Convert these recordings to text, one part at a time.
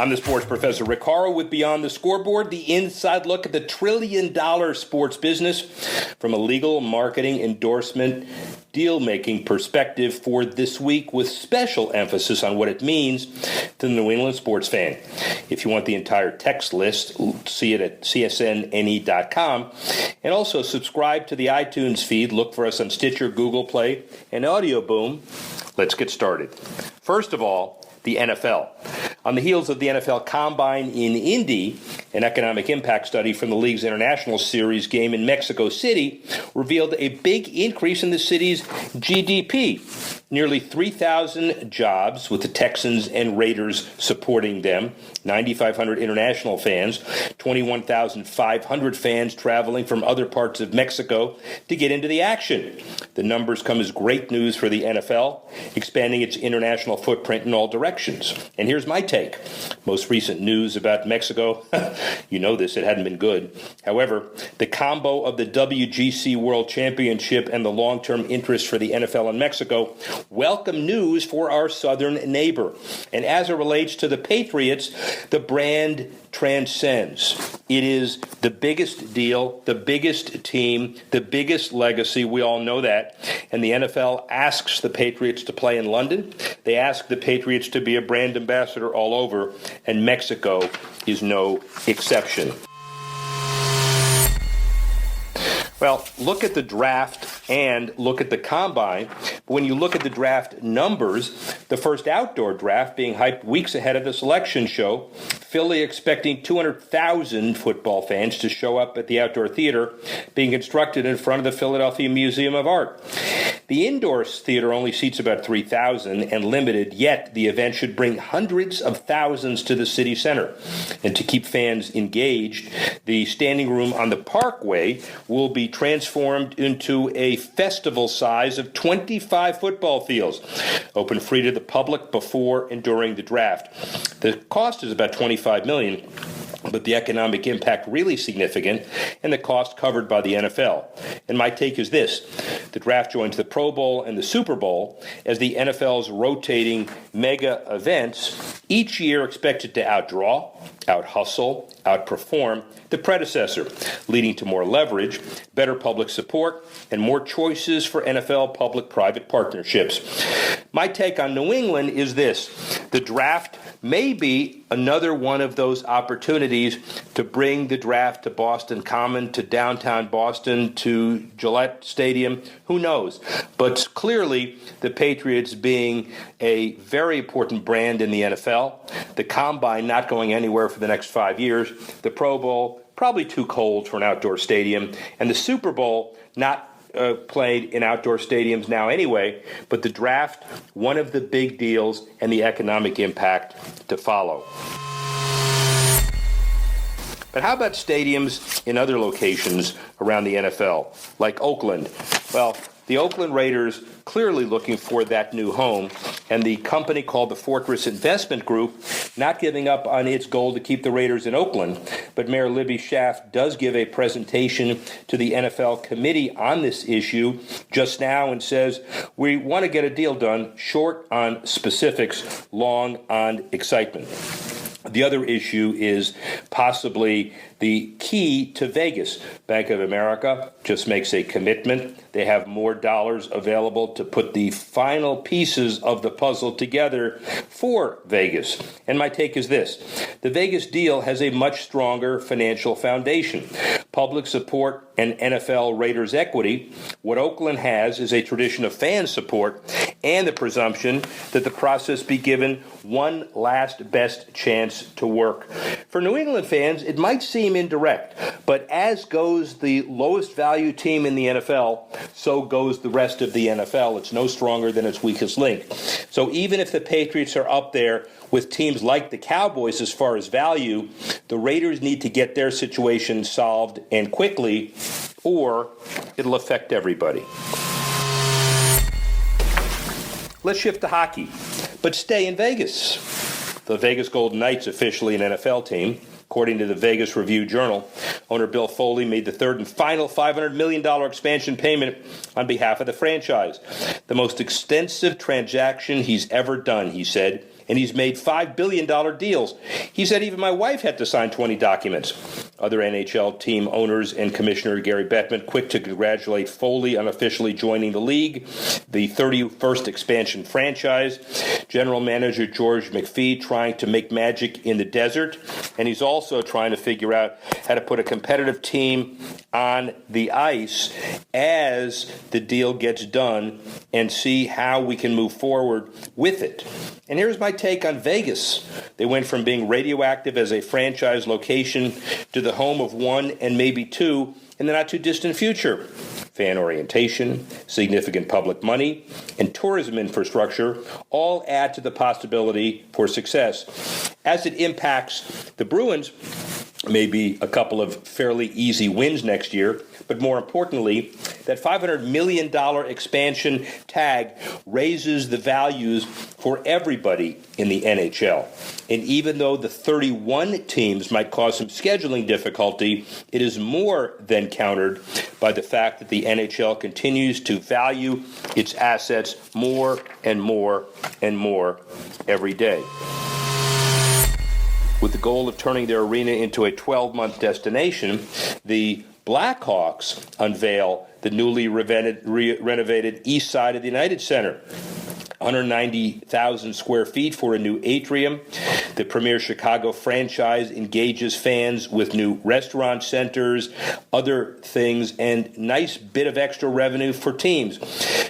I'm the sports professor Rick Horrow with Beyond the Scoreboard, the inside look at the trillion-dollar sports business from a legal, marketing, endorsement, deal-making perspective for this week, with special emphasis on what it means to the New England sports fan. If you want the entire text list, see it at csnne.com. And also subscribe to the iTunes feed. Look for us on Stitcher, Google Play, and Audio Boom. Let's get started. First of all, the NFL. On the heels of the NFL Combine in Indy, an economic impact study from the league's international series game in Mexico City revealed a big increase in the city's GDP. Nearly 3,000 jobs, with the Texans and Raiders supporting them, 9,500 international fans, 21,500 fans traveling from other parts of Mexico to get into the action. The numbers come as great news for the NFL, expanding its international footprint in all directions. And here's my take. Most recent news about Mexico, you know this, it hadn't been good. However, the combo of the WGC World Championship and the long-term interest for the NFL in Mexico, welcome news for our southern neighbor. And as it relates to the Patriots, the brand transcends. It is the biggest deal, the biggest team, the biggest legacy. We all know that. And the NFL asks the Patriots to play in London. They ask the Patriots to be a brand ambassador all over, and Mexico is no exception. Well, look at the draft and look at the combine. When you look at the draft numbers, the first outdoor draft being hyped weeks ahead of the selection show, Philly expecting 200,000 football fans to show up at the outdoor theater being constructed in front of the Philadelphia Museum of Art. The indoor theater only seats about 3,000 and limited, yet the event should bring hundreds of thousands to the city center. And to keep fans engaged, the standing room on the Parkway will be transformed into a festival size of 25 football fields, open free to the public before and during the draft. The cost is about $25 million. But the economic impact really significant, and the cost covered by the NFL. And my take is this: the draft joins the Pro Bowl and the Super Bowl as the NFL's rotating mega events, each year expected to outdraw, out-hustle, outperform the predecessor, leading to more leverage, better public support, and more choices for NFL public-private partnerships. My take on New England is this: the draft may be another one of those opportunities to bring the draft to Boston Common, to downtown Boston, to Gillette Stadium. Who knows? But clearly, the Patriots being a very important brand in the NFL, the Combine not going anywhere for the next 5 years, the Pro Bowl probably too cold for an outdoor stadium, and the Super Bowl not played in outdoor stadiums now anyway, but the draft, one of the big deals, and the economic impact to follow. But how about stadiums in other locations around the NFL, like Oakland? Well, the Oakland Raiders clearly looking for that new home, and the company called the Fortress Investment Group not giving up on its goal to keep the Raiders in Oakland. But Mayor Libby Schaaf does give a presentation to the NFL committee on this issue just now and says, we want to get a deal done, short on specifics, long on excitement. The other issue is possibly the key to Vegas. Bank of America just makes a commitment. They have more dollars available to put the final pieces of the puzzle together for Vegas. And my take is this: the Vegas deal has a much stronger financial foundation. Public support and NFL Raiders equity. What Oakland has is a tradition of fan support and the presumption that the process be given one last best chance to work. For New England fans, it might seem indirect, but as goes the lowest value team in the NFL, so goes the rest of the NFL. It's no stronger than its weakest link. So even if the Patriots are up there with teams like the Cowboys as far as value, the Raiders need to get their situation solved and quickly, or it'll affect everybody. Let's shift to hockey, but stay in Vegas. The Vegas Golden Knights, officially an NFL team, according to the Vegas Review-Journal, owner Bill Foley made the third and final $500 million expansion payment on behalf of the franchise. The most extensive transaction he's ever done, he said, and he's made $5 billion deals. He said even my wife had to sign 20 documents. Other NHL team owners and Commissioner Gary Bettman quick to congratulate Foley on officially joining the league, the 31st expansion franchise. General Manager George McPhee trying to make magic in the desert, and he's also trying to figure out how to put a competitive team on the ice as the deal gets done and see how we can move forward with it. And here's my take on Vegas. They went from being radioactive as a franchise location to the home of one and maybe two in the not-too-distant future. Fan orientation, significant public money, and tourism infrastructure all add to the possibility for success. As it impacts the Bruins, maybe a couple of fairly easy wins next year, but more importantly, that $500 million expansion tag raises the values for everybody in the NHL. And even though the 31 teams might cause some scheduling difficulty, it is more than countered by the fact that the NHL continues to value its assets more and more and more every day. With the goal of turning their arena into a 12-month destination, the Blackhawks unveil the newly renovated east side of the United Center. 190,000 square feet for a new atrium. The premier Chicago franchise engages fans with new restaurant centers, other things, and nice bit of extra revenue for teams.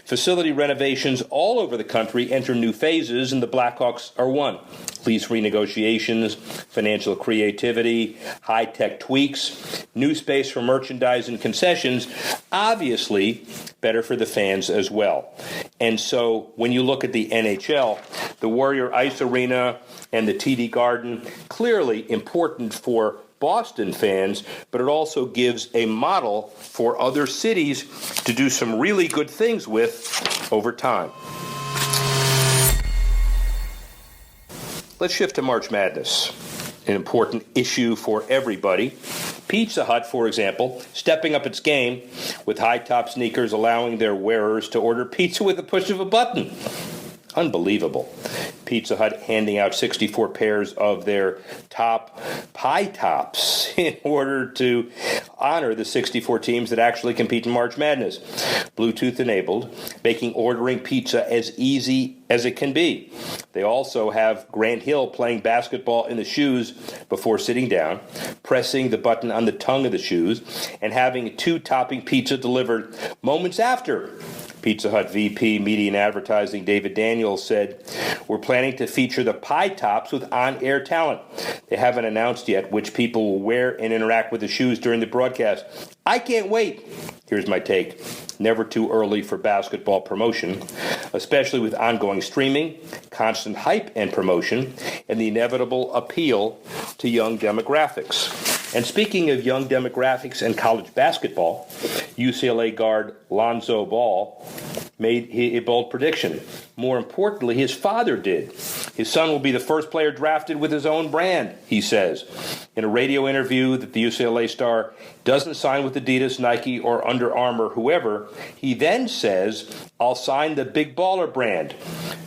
Facility renovations all over the country enter new phases, and the Blackhawks are one. Lease renegotiations, financial creativity, high-tech tweaks, new space for merchandise and concessions, obviously better for the fans as well. And so when you look at the NHL, the Warrior Ice Arena and the TD Garden, clearly important for Boston fans, but it also gives a model for other cities to do some really good things with over time. Let's shift to March Madness, an important issue for everybody. Pizza Hut, for example, stepping up its game with high-top sneakers allowing their wearers to order pizza with the push of a button. Unbelievable. Pizza Hut handing out 64 pairs of their top pie tops in order to honor the 64 teams that actually compete in March Madness. Bluetooth enabled, making ordering pizza as easy as it can be. They also have Grant Hill playing basketball in the shoes before sitting down, pressing the button on the tongue of the shoes, and having a two-topping pizza delivered moments after. Pizza Hut VP Media and Advertising David Daniels said, "We're planning to feature the pie tops with on-air talent. They haven't announced yet which people will wear and interact with the shoes during the broadcast. I can't wait." Here's my take. Never too early for basketball promotion, especially with ongoing streaming, constant hype and promotion, and the inevitable appeal to young demographics. And speaking of young demographics and college basketball, UCLA guard Lonzo Ball made a bold prediction. More importantly, his father did. His son will be the first player drafted with his own brand, he says. In a radio interview that the UCLA star doesn't sign with Adidas, Nike, or Under Armour, whoever, he then says, "I'll sign the Big Baller brand."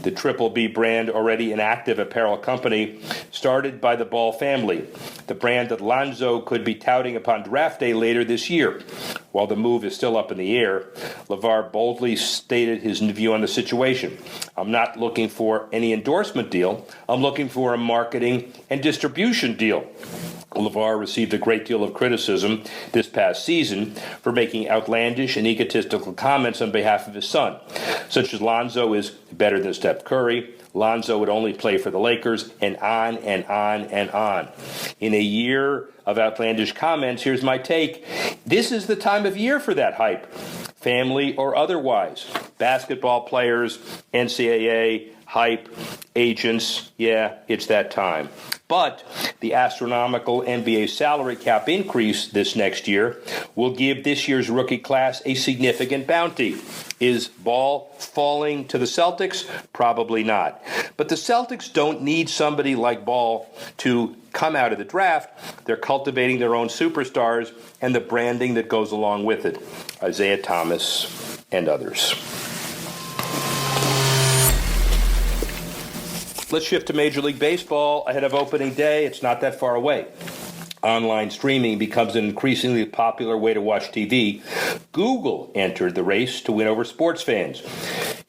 The Triple B brand, already an active apparel company, started by the Ball family, the brand that Lonzo could be touting upon draft day later this year. While the move is still up in the air, LeVar boldly stated his view on the situation. "I'm not looking for any endorsement deal. I'm looking for a marketing and distribution deal." LeVar received a great deal of criticism this past season for making outlandish and egotistical comments on behalf of his son, such as Lonzo is better than Steph Curry, Lonzo would only play for the Lakers, and on and on and on. In a year of outlandish comments, here's my take. This is the time of year for that hype, family or otherwise. Basketball players, NCAA, hype, agents, yeah, it's that time. But the astronomical NBA salary cap increase this next year will give this year's rookie class a significant bounty. Is Ball falling to the Celtics? Probably not. But the Celtics don't need somebody like Ball to come out of the draft. They're cultivating their own superstars and the branding that goes along with it. Isaiah Thomas and others. Let's shift to Major League Baseball ahead of opening day. It's not that far away. Online streaming becomes an increasingly popular way to watch TV. Google entered the race to win over sports fans.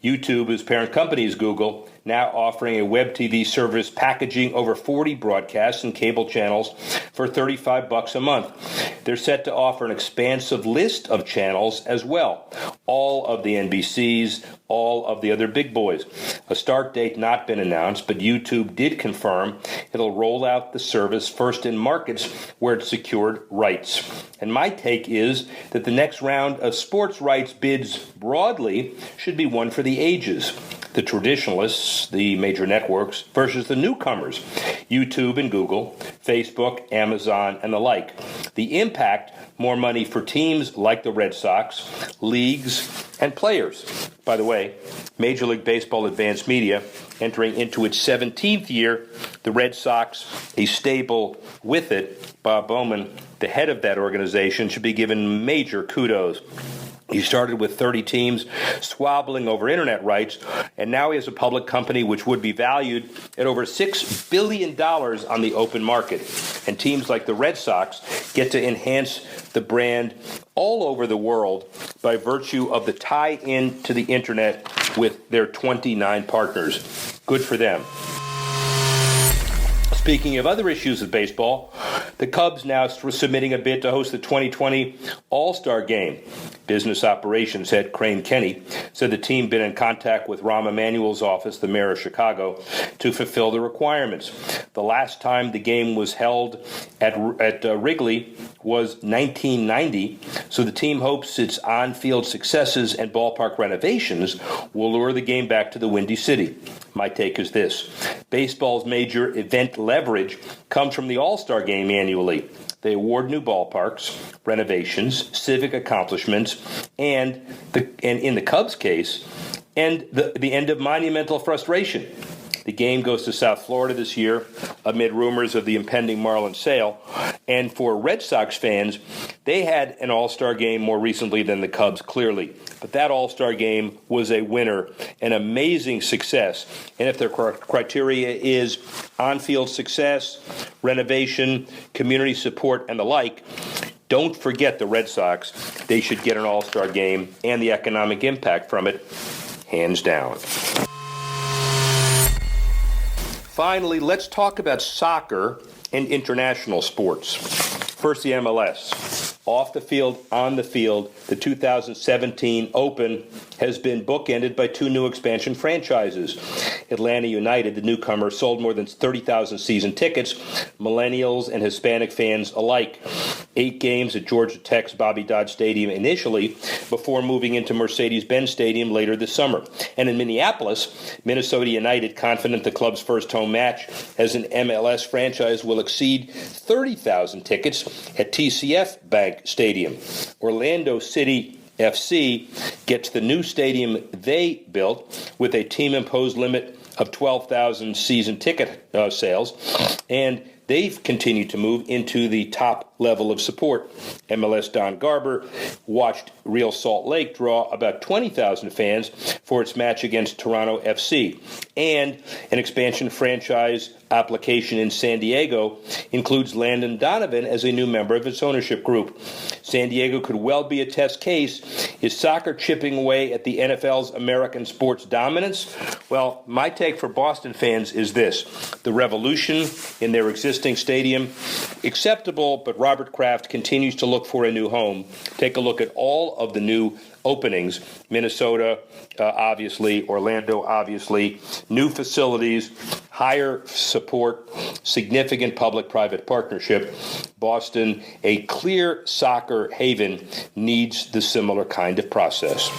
YouTube, whose parent company is Google, now offering a web TV service packaging over 40 broadcasts and cable channels for $35 a month. They're set to offer an expansive list of channels as well. All of the NBCs, all of the other big boys. A start date not been announced, but YouTube did confirm it'll roll out the service first in markets where it secured rights. And my take is that the next round of sports rights bids broadly should be one for the ages. The traditionalists, the major networks, versus the newcomers, YouTube and Google, Facebook, Amazon, and the like. The impact, more money for teams like the Red Sox, leagues, and players. By the way, Major League Baseball Advanced Media, entering into its 17th year, the Red Sox, a stable with it, Bob Bowman, the head of that organization, should be given major kudos. He started with 30 teams squabbling over internet rights, and now he has a public company which would be valued at over $6 billion on the open market. And teams like the Red Sox get to enhance the brand all over the world by virtue of the tie-in to the internet with their 29 partners. Good for them. Speaking of other issues of baseball, the Cubs now submitting a bid to host the 2020 AllStar Game. Business operations head Crane Kenny said the team been in contact with Rahm Emanuel's office, the mayor of Chicago, to fulfill the requirements. The last time the game was held at Wrigley was 1990, so the team hopes its on-field successes and ballpark renovations will lure the game back to the Windy City. My take is this. Baseball's major event leverage comes from the All-Star Game annually. They award new ballparks, renovations, civic accomplishments, and in the Cubs' case, and the end of monumental frustration. The game goes to South Florida this year amid rumors of the impending Marlins sale. And for Red Sox fans, they had an All-Star Game more recently than the Cubs, clearly. But that All-Star Game was a winner, an amazing success. And if their criteria is on-field success, renovation, community support, and the like, don't forget the Red Sox. They should get an All-Star Game and the economic impact from it, hands down. Finally, let's talk about soccer and international sports. First, the MLS. Off the field, on the field, the 2017 Open has been bookended by two new expansion franchises. Atlanta United, the newcomer, sold more than 30,000 season tickets, millennials and Hispanic fans alike. 8 games at Georgia Tech's Bobby Dodd Stadium initially, before moving into Mercedes-Benz Stadium later this summer. And in Minneapolis, Minnesota United, confident the club's first home match as an MLS franchise will exceed 30,000 tickets at TCF Bank Stadium. Orlando City FC gets the new stadium they built with a team-imposed limit of 12,000 season ticket sales, and they've continued to move into the top level of support. MLS Don Garber watched Real Salt Lake draw about 20,000 fans for its match against Toronto FC. And an expansion franchise application in San Diego includes Landon Donovan as a new member of its ownership group. San Diego could well be a test case. Is soccer chipping away at the NFL's American sports dominance? Well, my take for Boston fans is this. The revolution in their existing stadium, acceptable, but Robert Kraft continues to look for a new home. Take a look at all of the new openings. Minnesota, obviously, Orlando, obviously, new facilities, higher support, significant public-private partnership. Boston, a clear soccer haven, needs the similar kind of process.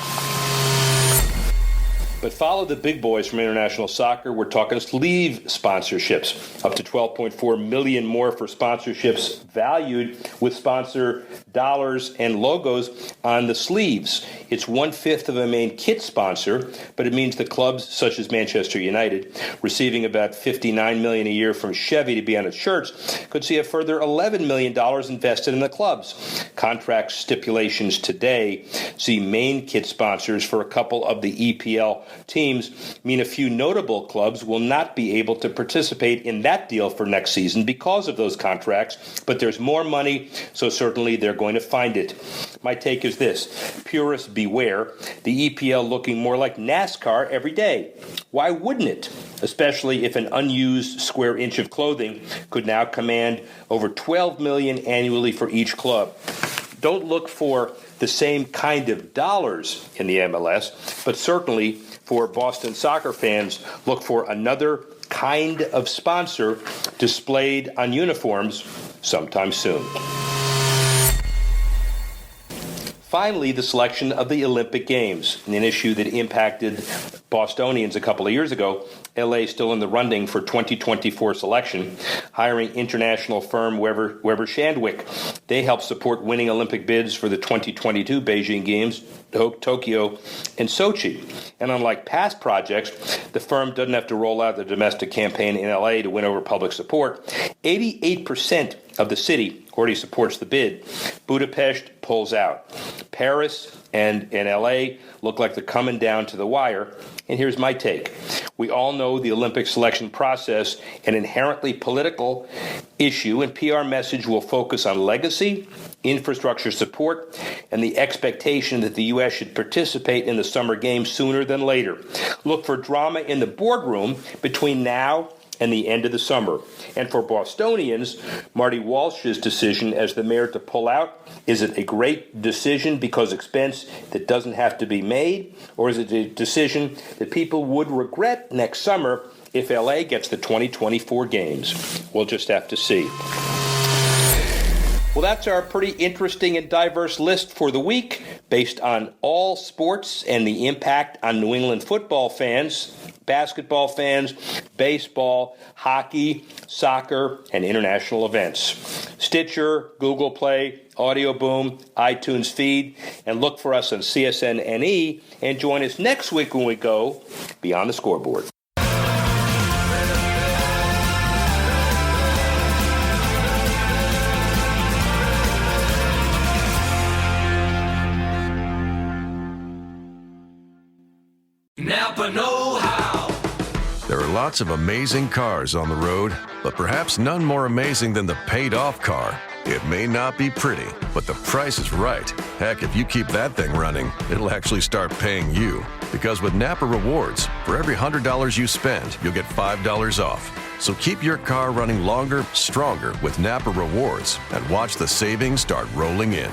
But follow the big boys from international soccer. We're talking sleeve sponsorships, up to $12.4 million more for sponsorships valued with sponsor dollars and logos on the sleeves. It's 1/5 of a main kit sponsor, but it means the clubs such as Manchester United, receiving about $59 million a year from Chevy to be on its shirts, could see a further $11 million invested in the clubs. Contract stipulations today see main kit sponsors for a couple of the EPL teams mean a few notable clubs will not be able to participate in that deal for next season because of those contracts, but there's more money, so certainly they're going to find it. My take is this: purists beware, the EPL looking more like NASCAR every day. Why wouldn't it? Especially if an unused square inch of clothing could now command over $12 million annually for each club. Don't look for the same kind of dollars in the MLS, but certainly for Boston soccer fans, look for another kind of sponsor displayed on uniforms sometime soon. Finally, the selection of the Olympic Games, an issue that impacted Bostonians a couple of years ago. LA is still in the running for 2024 selection, hiring international firm Weber Shandwick. They help support winning Olympic bids for the 2022 Beijing Games, Tokyo, and Sochi. And unlike past projects, the firm doesn't have to roll out the domestic campaign in LA to win over public support. 88% of the city already supports the bid. Budapest pulls out. Paris and LA look like they're coming down to the wire. And here's my take. We all know the Olympic selection process, an inherently political issue, and PR message will focus on legacy, infrastructure support, and the expectation that the U.S. should participate in the Summer Games sooner than later. Look for drama in the boardroom between now and the end of the summer. And for Bostonians, Marty Walsh's decision as the mayor to pull out, is it a great decision because expense that doesn't have to be made, or is it a decision that people would regret next summer if LA gets the 2024 games? We'll just have to see. Well, that's our pretty interesting and diverse list for the week, based on all sports and the impact on New England football fans, basketball fans, baseball, hockey, soccer, and international events. Stitcher, Google Play, Audio Boom, iTunes feed, and look for us on CSN.NE, and join us next week when we go Beyond the Scoreboard. Napa know-how. There are lots of amazing cars on the road, but perhaps none more amazing than the paid-off car. It may not be pretty, but the price is right. Heck, if you keep that thing running, it'll actually start paying you. Because with Napa Rewards, for every $100 you spend, you'll get $5 off. So keep your car running longer, stronger with Napa Rewards, and watch the savings start rolling in.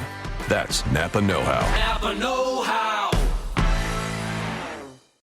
That's Napa know-how. Napa know-how.